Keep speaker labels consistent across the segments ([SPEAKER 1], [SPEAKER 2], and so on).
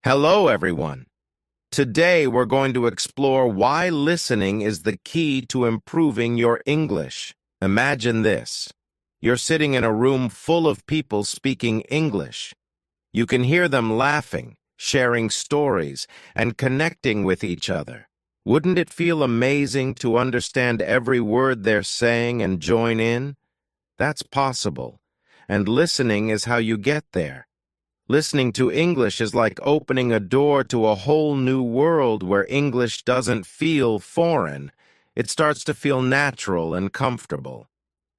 [SPEAKER 1] Hello, everyone. Today, we're going to explore why listening is the key to improving your English. Imagine this. You're sitting in a room full of people speaking English. You can hear them laughing, sharing stories, and connecting with each other. Wouldn't it feel amazing to understand every word they're saying and join in? That's possible, and listening is how you get there. Listening to English is like opening a door to a whole new world where English doesn't feel foreign. It starts to feel natural and comfortable.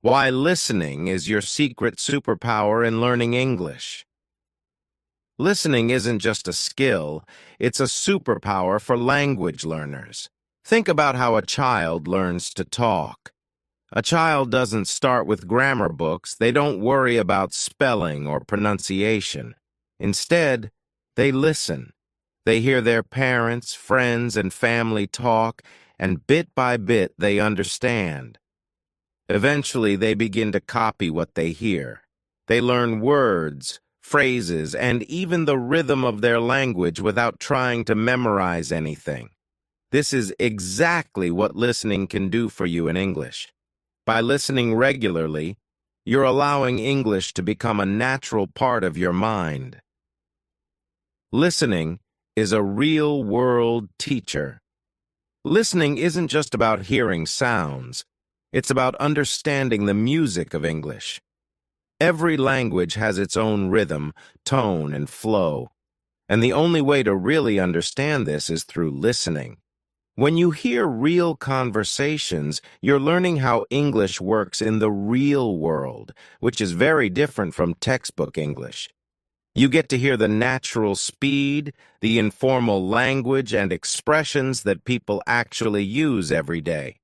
[SPEAKER 1] Why listening is your secret superpower in learning English. Listening isn't just a skill, it's a superpower for language learners. Think about how a child learns to talk. A child doesn't start with grammar books. They don't worry about spelling or pronunciation. Instead, they listen. They hear their parents, friends, and family talk, and bit by bit they understand. Eventually, they begin to copy what they hear. They learn words, phrases, and even the rhythm of their language without trying to memorize anything. This is exactly what listening can do for you in English. By listening regularly, you're allowing English to become a natural part of your mind. Listening is a real-world teacher. Listening isn't just about hearing sounds. It's about understanding the music of English. Every language has its own rhythm, tone, and flow. And the only way to really understand this is through listening. When you hear real conversations, you're learning how English works in the real world, which is very different from textbook English. You get to hear the natural speed, the informal language, and expressions that people actually use every day.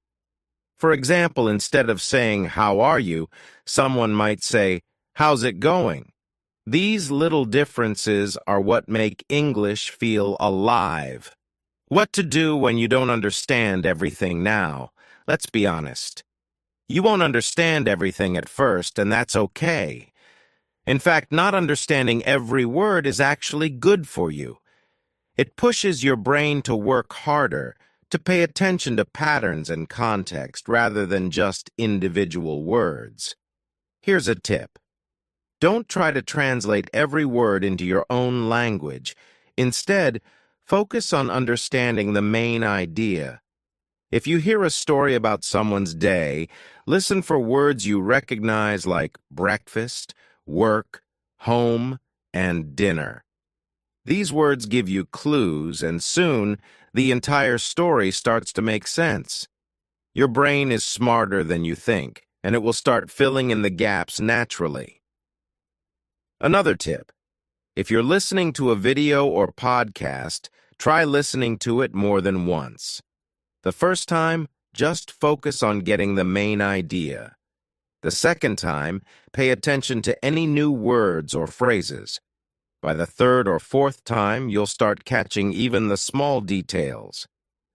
[SPEAKER 1] For example, instead of saying, "How are you?" someone might say, "How's it going?" These little differences are what make English feel alive. What to do when you don't understand everything now? Let's be honest. You won't understand everything at first, and that's okay. In fact, not understanding every word is actually good for you. It pushes your brain to work harder, to pay attention to patterns and context rather than just individual words. Here's a tip. Don't try to translate every word into your own language. Instead, focus on understanding the main idea. If you hear a story about someone's day, listen for words you recognize like breakfast, work, home, and dinner. These words give you clues, and soon the entire story starts to make sense. Your brain is smarter than you think, and it will start filling in the gaps naturally. Another tip. If you're listening to a video or podcast, try listening to it more than once. The first time, just focus on getting the main idea. The second time, pay attention to any new words or phrases. By the third or fourth time, you'll start catching even the small details.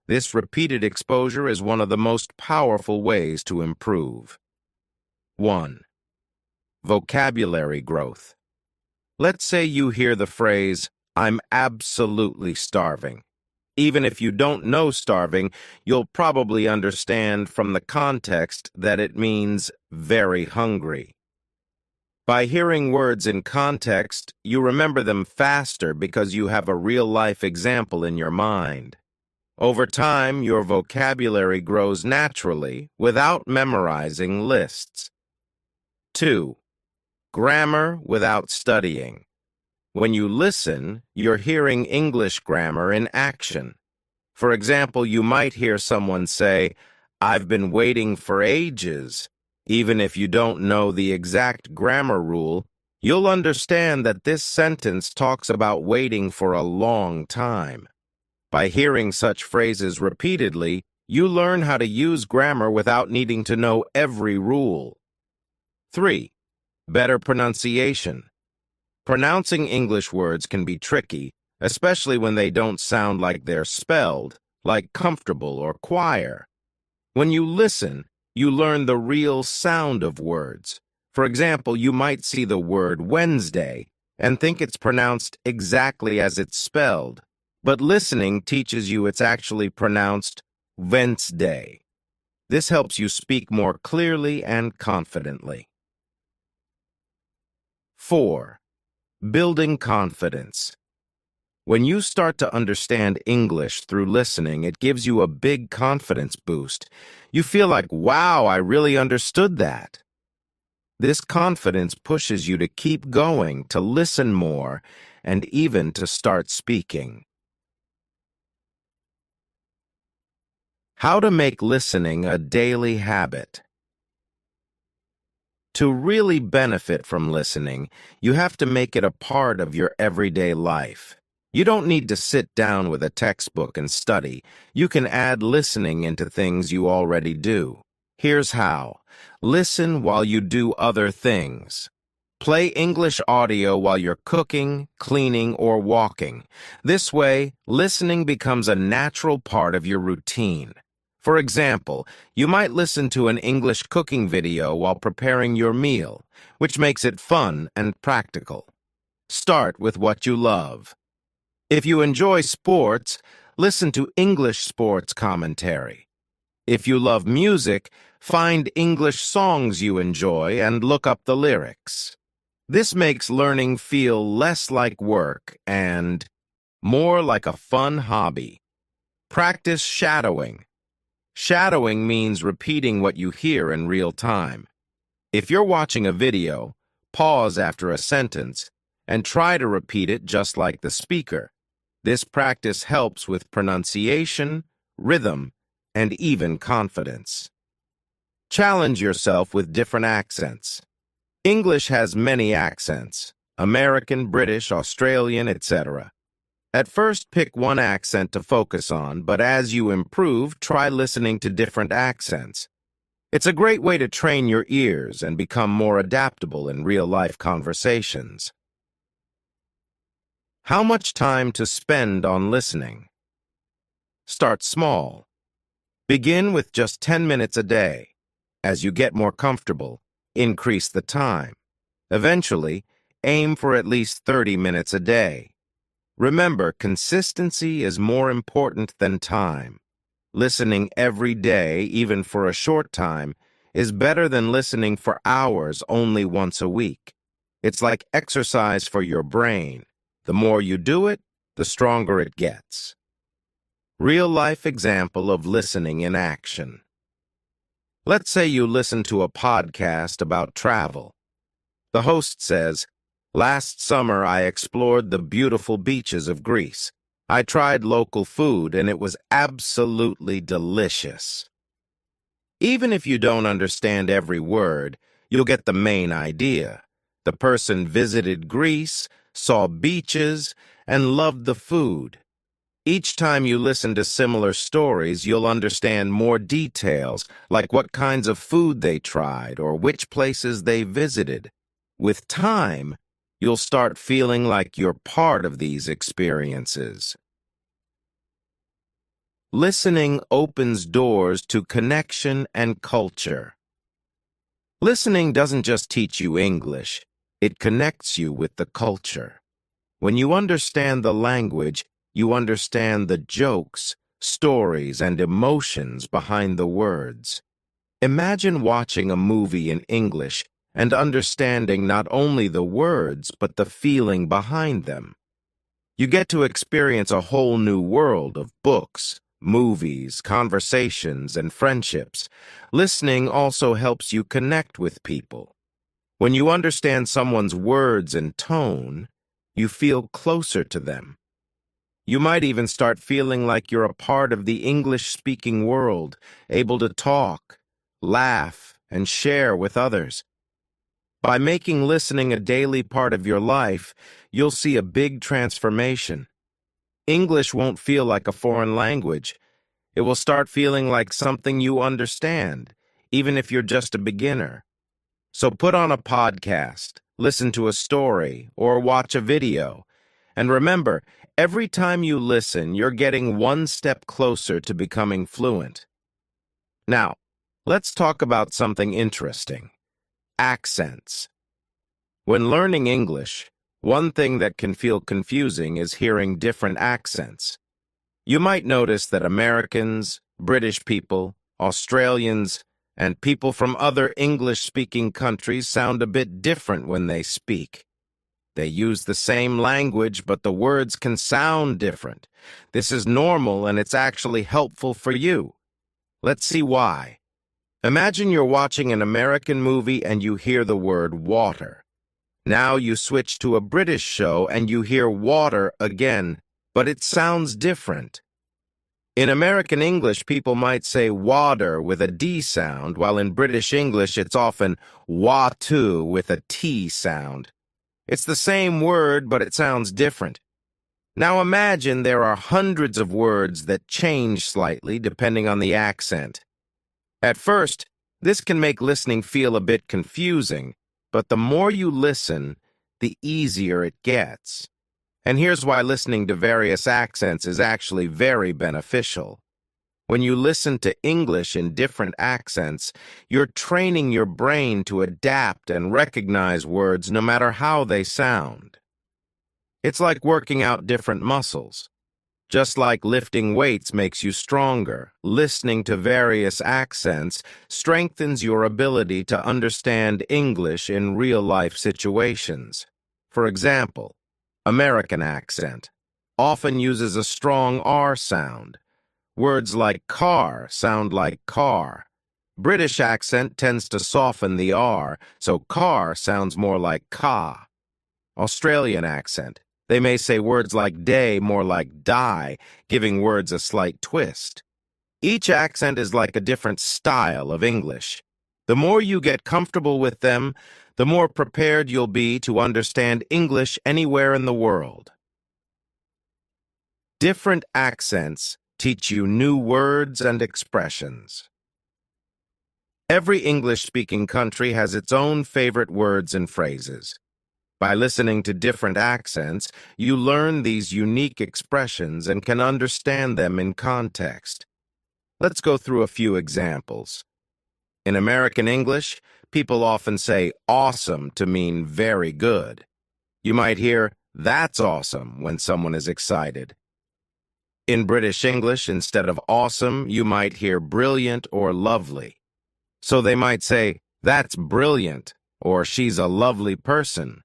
[SPEAKER 1] This repeated exposure is one of the most powerful ways to improve. 1. Vocabulary growth. Let's say you hear the phrase, "I'm absolutely starving." Even if you don't know starving, you'll probably understand from the context that it means very hungry. By hearing words in context, you remember them faster because you have a real-life example in your mind. Over time, your vocabulary grows naturally without memorizing lists. 2. Grammar without studying. When you listen, you're hearing English grammar in action. For example, you might hear someone say, "I've been waiting for ages." Even if you don't know the exact grammar rule, you'll understand that this sentence talks about waiting for a long time. By hearing such phrases repeatedly, you learn how to use grammar without needing to know every rule. 3. Better pronunciation. Pronouncing English words can be tricky, especially when they don't sound like they're spelled, like comfortable or choir. When you listen, you learn the real sound of words. For example, you might see the word Wednesday, and think it's pronounced exactly as it's spelled, but listening teaches you it's actually pronounced Wednesday. This helps you speak more clearly and confidently. 4. Building confidence. When you start to understand English through listening, it gives you a big confidence boost. You feel like, wow, I really understood that. This confidence pushes you to keep going, to listen more, and even to start speaking. How to make listening a daily habit. To really benefit from listening, you have to make it a part of your everyday life. You don't need to sit down with a textbook and study. You can add listening into things you already do. Here's how. Listen while you do other things. Play English audio while you're cooking, cleaning, or walking. This way, listening becomes a natural part of your routine. For example, you might listen to an English cooking video while preparing your meal, which makes it fun and practical. Start with what you love. If you enjoy sports, listen to English sports commentary. If you love music, find English songs you enjoy and look up the lyrics. This makes learning feel less like work and more like a fun hobby. Practice shadowing. Shadowing means repeating what you hear in real time. If you're watching a video, pause after a sentence and try to repeat it just like the speaker. This practice helps with pronunciation, rhythm, and even confidence. Challenge yourself with different accents. English has many accents: American, British, Australian, etc. At first, pick one accent to focus on, but as you improve, try listening to different accents. It's a great way to train your ears and become more adaptable in real-life conversations. How much time to spend on listening? Start small. Begin with just 10 minutes a day. As you get more comfortable, increase the time. Eventually, aim for at least 30 minutes a day. Remember, consistency is more important than time. Listening every day, even for a short time, is better than listening for hours only once a week. It's like exercise for your brain. The more you do it, the stronger it gets. Real-life example of listening in action. Let's say you listen to a podcast about travel. The host says, "Last summer I explored the beautiful beaches of Greece. I tried local food and it was absolutely delicious." Even if you don't understand every word, you'll get the main idea. The person visited Greece, saw beaches, and loved the food. Each time you listen to similar stories, you'll understand more details, like what kinds of food they tried or which places they visited. With time, you'll start feeling like you're part of these experiences. Listening opens doors to connection and culture. Listening doesn't just teach you English, it connects you with the culture. When you understand the language, you understand the jokes, stories, and emotions behind the words. Imagine watching a movie in English and understanding not only the words, but the feeling behind them. You get to experience a whole new world of books, movies, conversations, and friendships. Listening also helps you connect with people. When you understand someone's words and tone, you feel closer to them. You might even start feeling like you're a part of the English-speaking world, able to talk, laugh, and share with others. By making listening a daily part of your life, you'll see a big transformation. English won't feel like a foreign language. It will start feeling like something you understand, even if you're just a beginner. So put on a podcast, listen to a story, or watch a video. And remember, every time you listen, you're getting one step closer to becoming fluent. Now, let's talk about something interesting: accents. When learning English, One thing that can feel confusing is hearing different accents. You might notice that Americans, British people, Australians, and people from other English-speaking countries sound a bit different when they speak. They use the same language, but the words can sound different. This is normal, and it's actually helpful for you. Let's see why. Imagine you're watching an American movie and you hear the word water. Now you switch to a British show and you hear water again, but it sounds different. In American English, people might say water with a D sound, while in British English it's often watu with a T sound. It's the same word, but it sounds different. Now imagine there are hundreds of words that change slightly depending on the accent. At first, this can make listening feel a bit confusing, but the more you listen, the easier it gets. And here's why listening to various accents is actually very beneficial. When you listen to English in different accents, you're training your brain to adapt and recognize words no matter how they sound. It's like working out different muscles. Just like lifting weights makes you stronger, listening to various accents strengthens your ability to understand English in real-life situations. For example, American accent often uses a strong R sound. Words like car sound like car. British accent tends to soften the R, so car sounds more like ka. Australian accent. They may say words like day more like die, giving words a slight twist. Each accent is like a different style of English. The more you get comfortable with them, the more prepared you'll be to understand English anywhere in the world. Different accents teach you new words and expressions. Every English-speaking country has its own favorite words and phrases. By listening to different accents, you learn these unique expressions and can understand them in context. Let's go through a few examples. In American English, people often say awesome to mean very good. You might hear, that's awesome, when someone is excited. In British English, instead of awesome, you might hear brilliant or lovely. So they might say, that's brilliant, or she's a lovely person.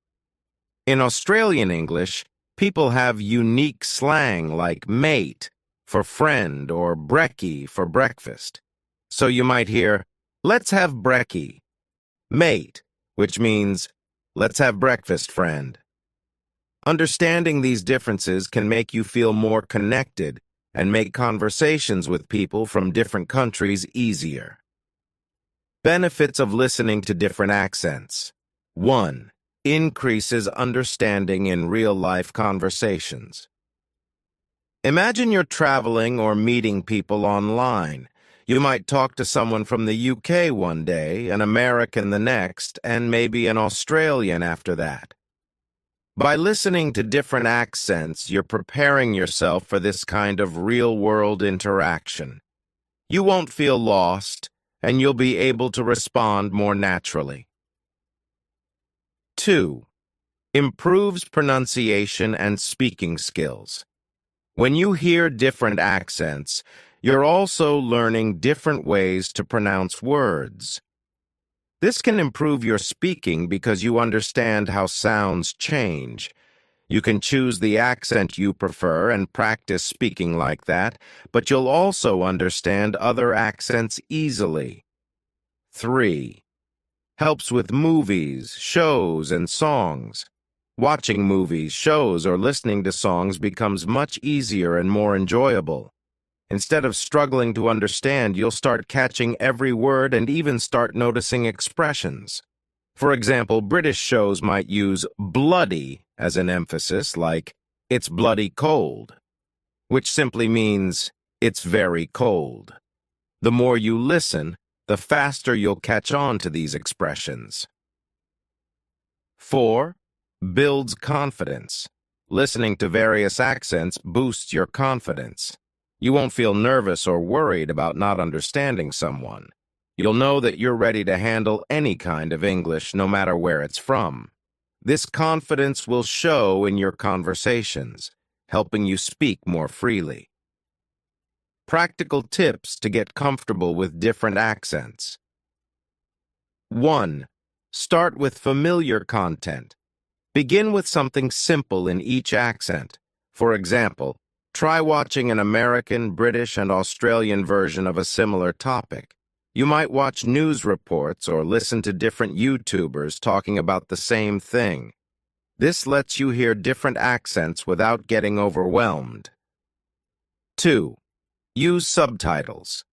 [SPEAKER 1] In Australian English, people have unique slang like mate for friend or brekkie for breakfast. So you might hear, let's have brekkie. Mate, which means, let's have breakfast, friend. Understanding these differences can make you feel more connected and make conversations with people from different countries easier. Benefits of listening to different accents. 1. Increases understanding in real-life conversations. Imagine you're traveling or meeting people online. You might talk to someone from the UK one day, an American the next, and maybe an Australian after that. By listening to different accents, you're preparing yourself for this kind of real-world interaction. You won't feel lost, and you'll be able to respond more naturally. 2. Improves pronunciation and speaking skills. When you hear different accents, you're also learning different ways to pronounce words. This can improve your speaking because you understand how sounds change. You can choose the accent you prefer and practice speaking like that, but you'll also understand other accents easily. 3. Helps with movies, shows, and songs. Watching movies, shows, or listening to songs becomes much easier and more enjoyable. Instead of struggling to understand, you'll start catching every word and even start noticing expressions. For example, British shows might use bloody as an emphasis, like, it's bloody cold, which simply means, it's very cold. The more you listen, the faster you'll catch on to these expressions. 4. Builds confidence. Listening to various accents boosts your confidence. You won't feel nervous or worried about not understanding someone. You'll know that you're ready to handle any kind of English, no matter where it's from. This confidence will show in your conversations, helping you speak more freely. Practical tips to get comfortable with different accents. 1. Start with familiar content. Begin with something simple in each accent. For example, try watching an American, British, and Australian version of a similar topic. You might watch news reports or listen to different YouTubers talking about the same thing. This lets you hear different accents without getting overwhelmed. 2. Use subtitles.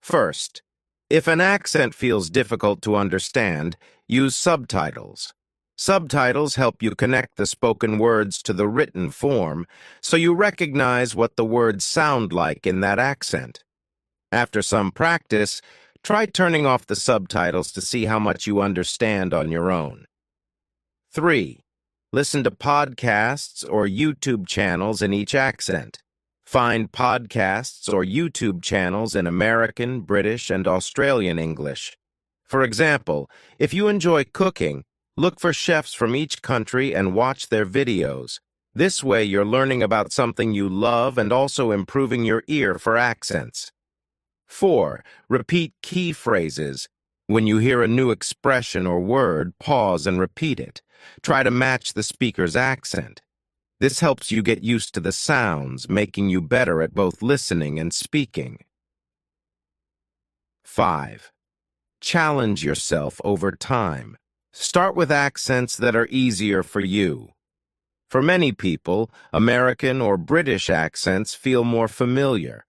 [SPEAKER 1] First, if an accent feels difficult to understand, use subtitles. Subtitles help you connect the spoken words to the written form, so you recognize what the words sound like in that accent. After some practice, try turning off the subtitles to see how much you understand on your own. 3. Listen to podcasts or YouTube channels in each accent. Find podcasts or YouTube channels in American, British, and Australian English. For example, if you enjoy cooking, look for chefs from each country and watch their videos. This way you're learning about something you love and also improving your ear for accents. 4. Repeat key phrases. When you hear a new expression or word, pause and repeat it. Try to match the speaker's accent. This helps you get used to the sounds, making you better at both listening and speaking. 5. Challenge yourself over time. Start with accents that are easier for you. For many people, American or British accents feel more familiar.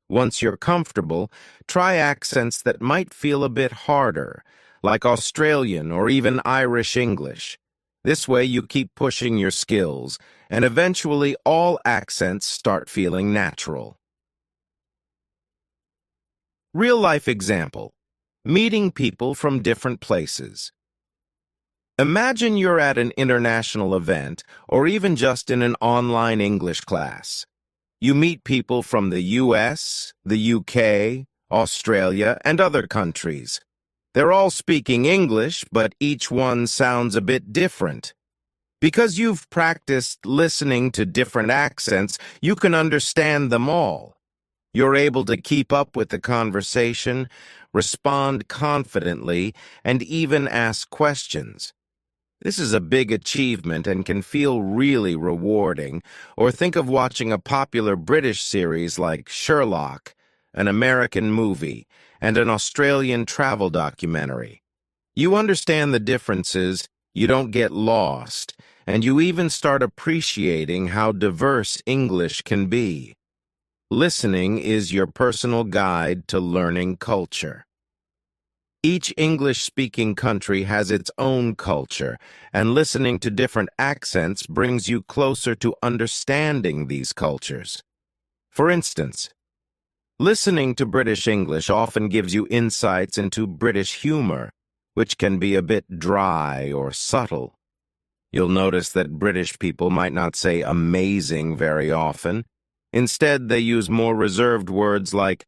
[SPEAKER 1] Once you're comfortable, try accents that might feel a bit harder, like Australian or even Irish English. This way you keep pushing your skills, and eventually all accents start feeling natural. Real-life example. Meeting people from different places. Imagine you're at an international event, or even just in an online English class. You meet people from the US, the UK, Australia, and other countries. They're all speaking English, but each one sounds a bit different. Because you've practiced listening to different accents, you can understand them all. You're able to keep up with the conversation, respond confidently, and even ask questions. This is a big achievement and can feel really rewarding, or think of watching a popular British series like Sherlock, an American movie, and an Australian travel documentary. You understand the differences, you don't get lost, and you even start appreciating how diverse English can be. Listening is your personal guide to learning culture. Each English-speaking country has its own culture, and listening to different accents brings you closer to understanding these cultures. For instance, listening to British English often gives you insights into British humor, which can be a bit dry or subtle. You'll notice that British people might not say amazing very often. Instead, they use more reserved words like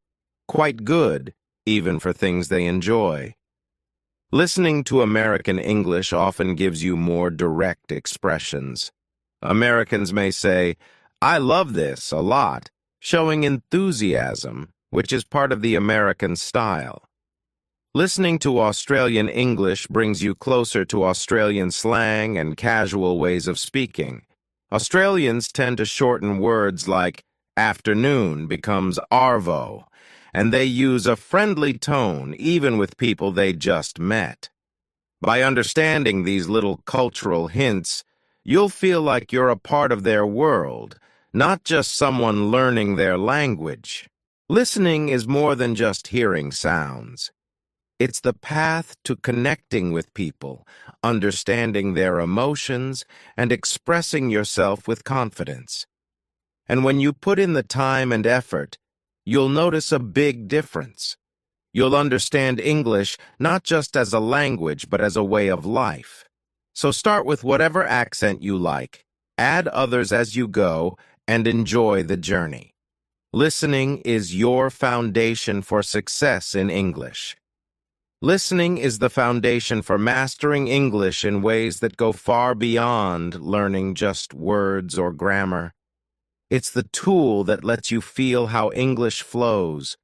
[SPEAKER 1] quite good, even for things they enjoy. Listening to American English often gives you more direct expressions. Americans may say, "I love this a lot," showing enthusiasm, which is part of the American style. Listening to Australian English brings you closer to Australian slang and casual ways of speaking. Australians tend to shorten words like afternoon becomes arvo, and they use a friendly tone even with people they just met. By understanding these little cultural hints, you'll feel like you're a part of their world, not just someone learning their language. Listening is more than just hearing sounds. It's the path to connecting with people, understanding their emotions, and expressing yourself with confidence. And when you put in the time and effort, you'll notice a big difference. You'll understand English not just as a language, but as a way of life. So start with whatever accent you like, add others as you go, and enjoy the journey. Listening is your foundation for success in English. Listening is the foundation for mastering English in ways that go far beyond learning just words or grammar. It's the tool that lets you feel how English flows,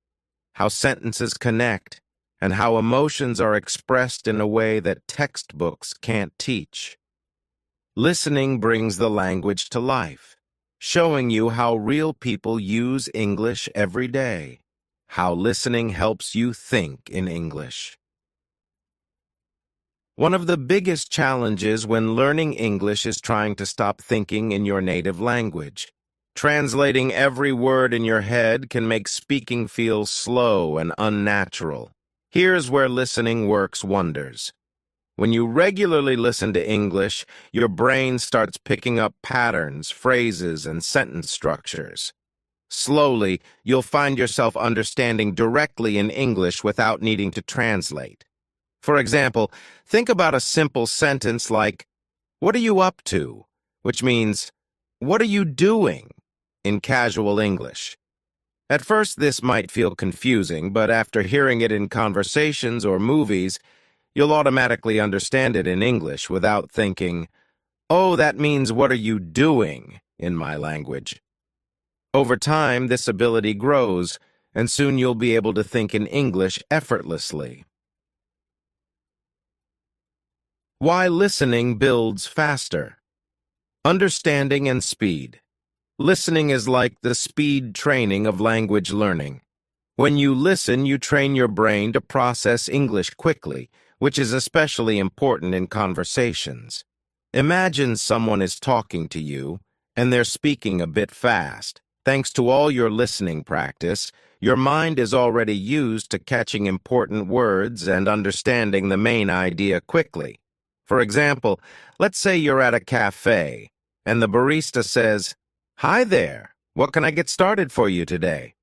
[SPEAKER 1] how sentences connect, and how emotions are expressed in a way that textbooks can't teach. Listening brings the language to life, showing you how real people use English every day, how listening helps you think in English. One of the biggest challenges when learning English is trying to stop thinking in your native language. Translating every word in your head can make speaking feel slow and unnatural. Here's where listening works wonders. When you regularly listen to English, your brain starts picking up patterns, phrases, and sentence structures. Slowly, you'll find yourself understanding directly in English without needing to translate. For example, think about a simple sentence like, "What are you up to?" which means, "What are you doing?" in casual English. At first, this might feel confusing, but after hearing it in conversations or movies, you'll automatically understand it in English without thinking, "Oh, that means what are you doing?" in my language. Over time, this ability grows, and soon you'll be able to think in English effortlessly. Why listening builds faster. Understanding and speed. Listening is like the speed training of language learning. When you listen, you train your brain to process English quickly, which is especially important in conversations. Imagine someone is talking to you, and they're speaking a bit fast. Thanks to all your listening practice, your mind is already used to catching important words and understanding the main idea quickly. For example, let's say you're at a cafe, and the barista says, "Hi there, what can I get started for you today?"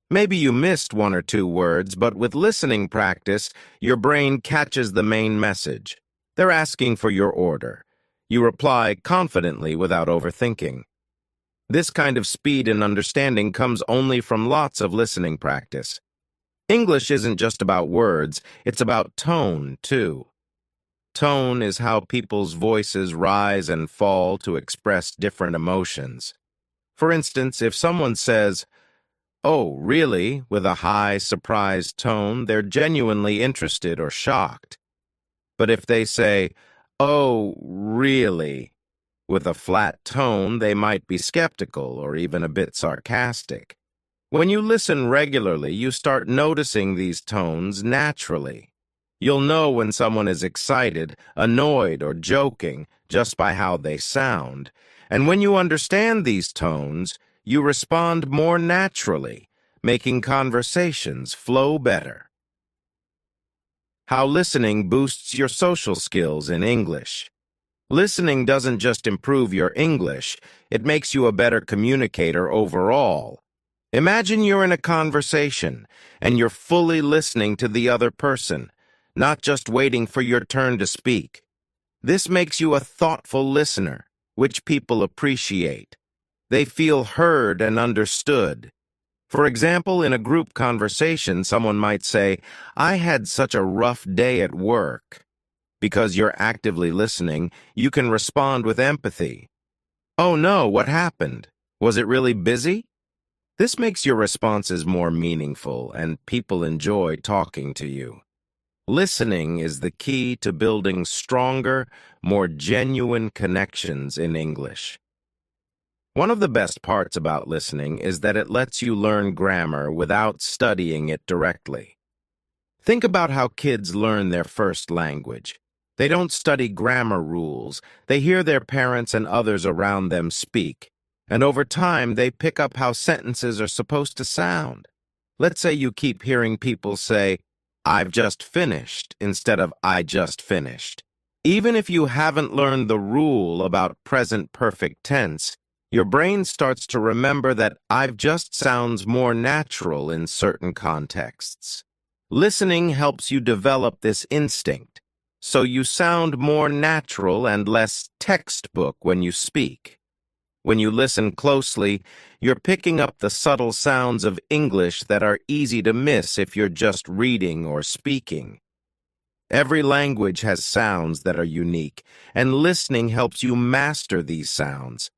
[SPEAKER 1] Maybe you missed one or two words, but with listening practice, your brain catches the main message. They're asking for your order. You reply confidently without overthinking. This kind of speed and understanding comes only from lots of listening practice. English isn't just about words, it's about tone, too. Tone is how people's voices rise and fall to express different emotions. For instance, if someone says, "Oh, really?" with a high, surprised tone, they're genuinely interested or shocked. But if they say, "Oh, really?" with a flat tone, they might be skeptical or even a bit sarcastic. When you listen regularly, you start noticing these tones naturally. You'll know when someone is excited, annoyed, or joking just by how they sound. And when you understand these tones, you respond more naturally, making conversations flow better. How listening boosts your social skills in English. Listening doesn't just improve your English, it makes you a better communicator overall. Imagine you're in a conversation, and you're fully listening to the other person, not just waiting for your turn to speak. This makes you a thoughtful listener, which people appreciate. They feel heard and understood. For example, in a group conversation, someone might say, "I had such a rough day at work." Because you're actively listening, you can respond with empathy. "Oh no, what happened? Was it really busy?" This makes your responses more meaningful, and people enjoy talking to you. Listening is the key to building stronger, more genuine connections in English. One of the best parts about listening is that it lets you learn grammar without studying it directly. Think about how kids learn their first language. They don't study grammar rules. They hear their parents and others around them speak. And over time, they pick up how sentences are supposed to sound. Let's say you keep hearing people say, "I've just finished," instead of "I just finished." Even if you haven't learned the rule about present perfect tense, your brain starts to remember that "I've just" sounds more natural in certain contexts. Listening helps you develop this instinct, so you sound more natural and less textbook when you speak. When you listen closely, you're picking up the subtle sounds of English that are easy to miss if you're just reading or speaking. Every language has sounds that are unique, and listening helps you master these sounds.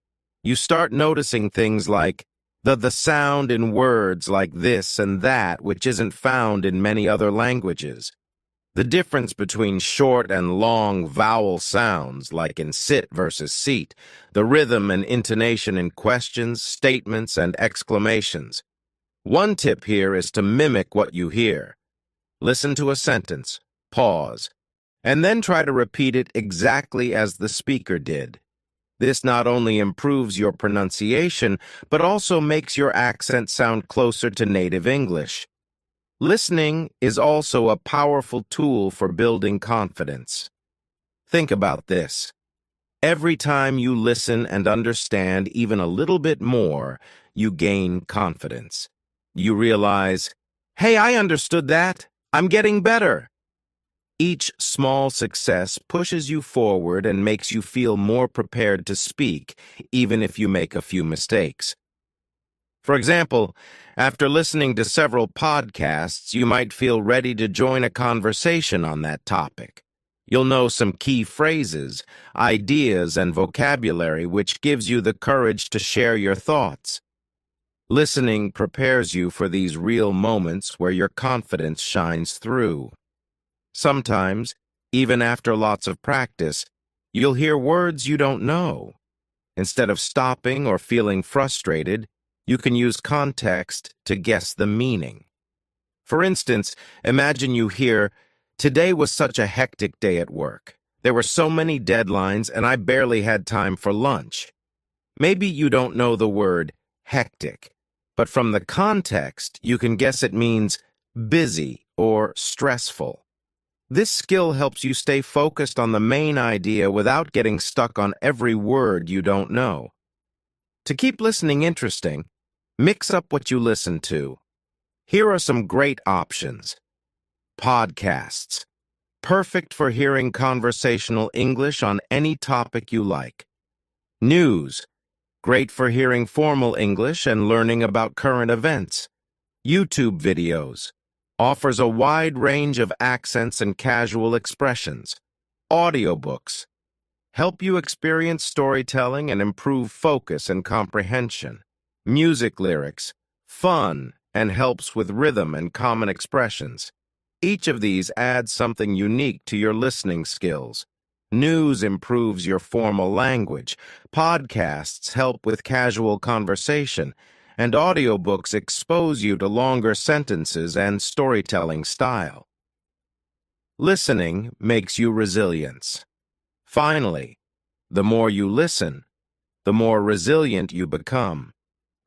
[SPEAKER 1] You start noticing things like the sound in words like this and that, which isn't found in many other languages. The difference between short and long vowel sounds, like in sit versus seat, the rhythm and intonation in questions, statements, and exclamations. One tip here is to mimic what you hear. Listen to a sentence, pause, and then try to repeat it exactly as the speaker did. This not only improves your pronunciation, but also makes your accent sound closer to native English. Listening is also a powerful tool for building confidence. Think about this. Every time you listen and understand even a little bit more, you gain confidence. You realize, hey, I understood that. I'm getting better. Each small success pushes you forward and makes you feel more prepared to speak, even if you make a few mistakes. For example, after listening to several podcasts, you might feel ready to join a conversation on that topic. You'll know some key phrases, ideas, and vocabulary, which gives you the courage to share your thoughts. Listening prepares you for these real moments where your confidence shines through. Sometimes, even after lots of practice, you'll hear words you don't know. Instead of stopping or feeling frustrated, you can use context to guess the meaning. For instance, imagine you hear, "Today was such a hectic day at work. There were so many deadlines and I barely had time for lunch." Maybe you don't know the word hectic, but from the context, you can guess it means busy or stressful. This skill helps you stay focused on the main idea without getting stuck on every word you don't know. To keep listening interesting, mix up what you listen to. Here are some great options. Podcasts. Perfect for hearing conversational English on any topic you like. News. Great for hearing formal English and learning about current events. YouTube videos. Offers a wide range of accents and casual expressions. Audiobooks. Help you experience storytelling and improve focus and comprehension. Music lyrics. Fun and helps with rhythm and common expressions. Each of these adds something unique to your listening skills. News improves your formal language. Podcasts help with casual conversation. And audiobooks expose you to longer sentences and storytelling style. Listening makes you resilient. Finally, the more you listen, the more resilient you become.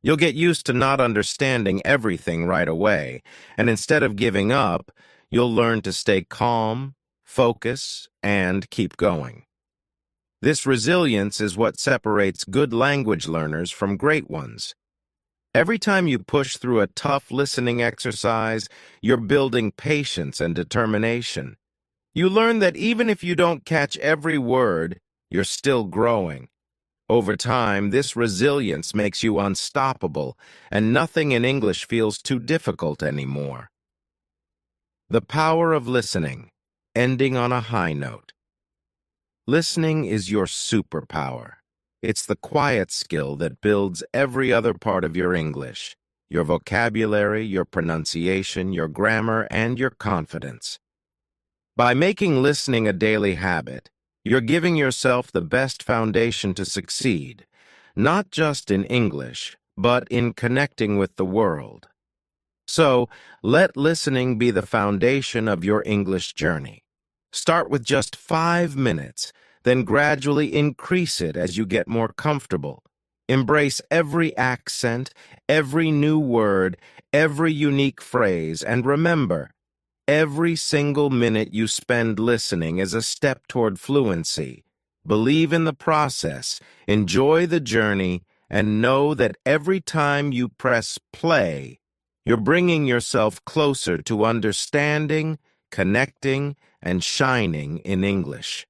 [SPEAKER 1] You'll get used to not understanding everything right away, and instead of giving up, you'll learn to stay calm, focus, and keep going. This resilience is what separates good language learners from great ones. Every time you push through a tough listening exercise, you're building patience and determination. You learn that even if you don't catch every word, you're still growing. Over time, this resilience makes you unstoppable, and nothing in English feels too difficult anymore. The power of listening, ending on a high note. Listening is your superpower. It's the quiet skill that builds every other part of your English, your vocabulary, your pronunciation, your grammar, and your confidence. By making listening a daily habit, you're giving yourself the best foundation to succeed, not just in English, but in connecting with the world. So, let listening be the foundation of your English journey. Start with just 5 minutes, then gradually increase it as you get more comfortable. Embrace every accent, every new word, every unique phrase, and remember, every single minute you spend listening is a step toward fluency. Believe in the process, enjoy the journey, and know that every time you press play, you're bringing yourself closer to understanding, connecting, and shining in English.